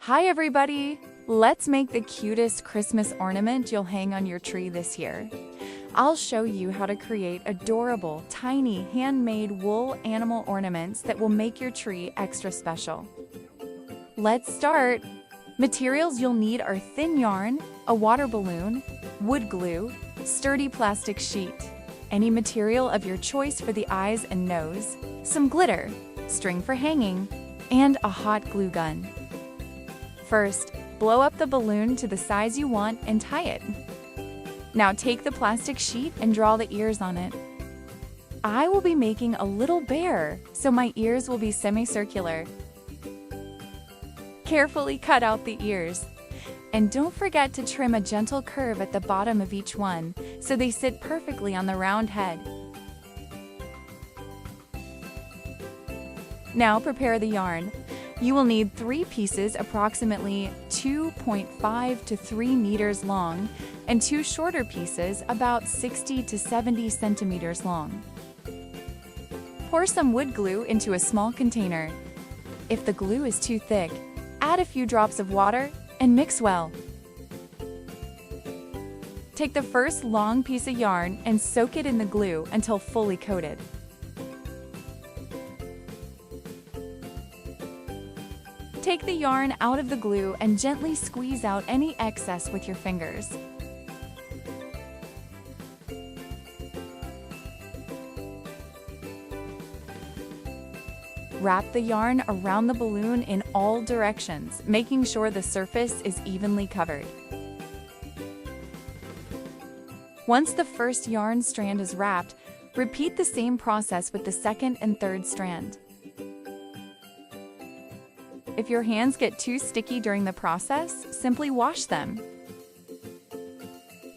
Hi everybody! Let's make the cutest Christmas ornament you'll hang on your tree this year. I'll show you how to create adorable, tiny, handmade wool animal ornaments that will make your tree extra special. Let's start! Materials you'll need are thin yarn, a water balloon, wood glue, sturdy plastic sheet, any material of your choice for the eyes and nose, some glitter, string for hanging, and a hot glue gun. First, blow up the balloon to the size you want and tie it. Now take the plastic sheet and draw the ears on it. I will be making a little bear, so my ears will be semicircular. Carefully cut out the ears. And don't forget to trim a gentle curve at the bottom of each one, so they sit perfectly on the round head. Now prepare the yarn. You will need 3 pieces approximately 2.5 to 3 meters long and 2 shorter pieces about 60 to 70 centimeters long. Pour some wood glue into a small container. If the glue is too thick, add a few drops of water and mix well. Take the first long piece of yarn and soak it in the glue until fully coated. Take the yarn out of the glue and gently squeeze out any excess with your fingers. Wrap the yarn around the balloon in all directions, making sure the surface is evenly covered. Once the first yarn strand is wrapped, repeat the same process with the second and third strand. If your hands get too sticky during the process, simply wash them.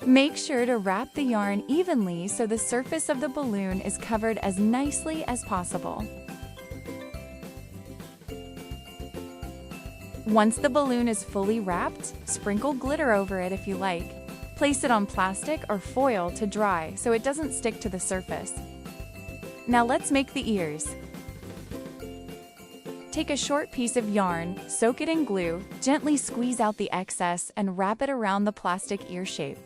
Make sure to wrap the yarn evenly so the surface of the balloon is covered as nicely as possible. Once the balloon is fully wrapped, sprinkle glitter over it if you like. Place it on plastic or foil to dry so it doesn't stick to the surface. Now let's make the ears. Take a short piece of yarn, soak it in glue, gently squeeze out the excess, and wrap it around the plastic ear shape.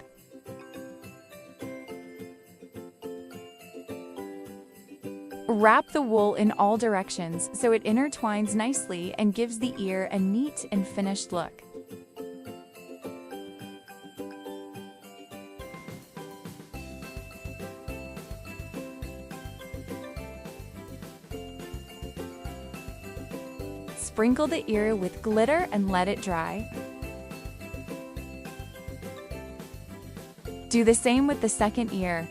Wrap the wool in all directions so it intertwines nicely and gives the ear a neat and finished look. Sprinkle the ear with glitter and let it dry. Do the same with the second ear.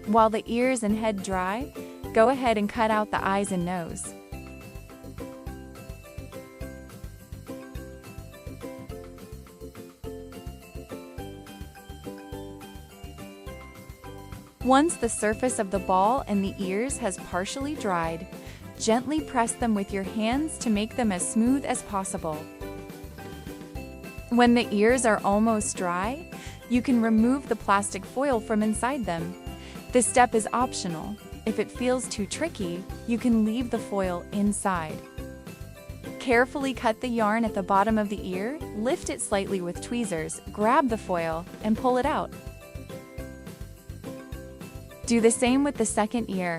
While the ears and head dry, go ahead and cut out the eyes and nose. Once the surface of the ball and the ears has partially dried, gently press them with your hands to make them as smooth as possible. When the ears are almost dry, you can remove the plastic foil from inside them. This step is optional. If it feels too tricky, you can leave the foil inside. Carefully cut the yarn at the bottom of the ear, lift it slightly with tweezers, grab the foil, and pull it out. Do the same with the second ear.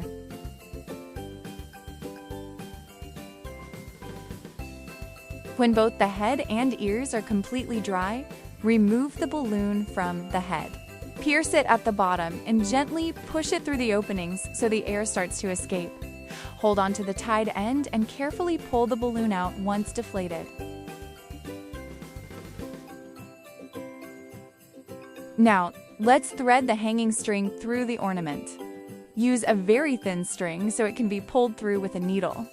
When both the head and ears are completely dry, remove the balloon from the head. Pierce it at the bottom and gently push it through the openings so the air starts to escape. Hold on to the tied end and carefully pull the balloon out once deflated. Now, let's thread the hanging string through the ornament. Use a very thin string so it can be pulled through with a needle.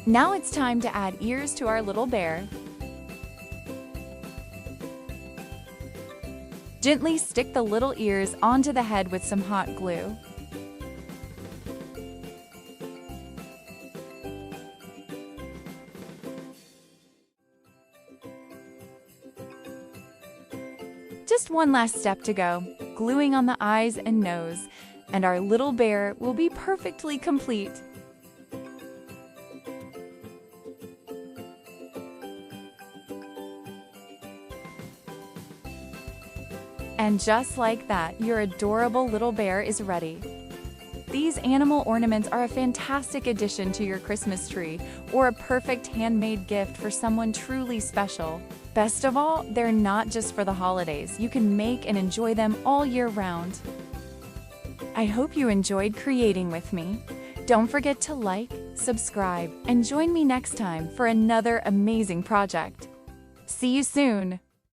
Now it's time to add ears to our little bear. Gently stick the little ears onto the head with some hot glue. Just one last step to go, gluing on the eyes and nose, and our little bear will be perfectly complete. And just like that, your adorable little bear is ready. These animal ornaments are a fantastic addition to your Christmas tree or a perfect handmade gift for someone truly special. Best of all, they're not just for the holidays. You can make and enjoy them all year round. I hope you enjoyed creating with me. Don't forget to like, subscribe, and join me next time for another amazing project. See you soon!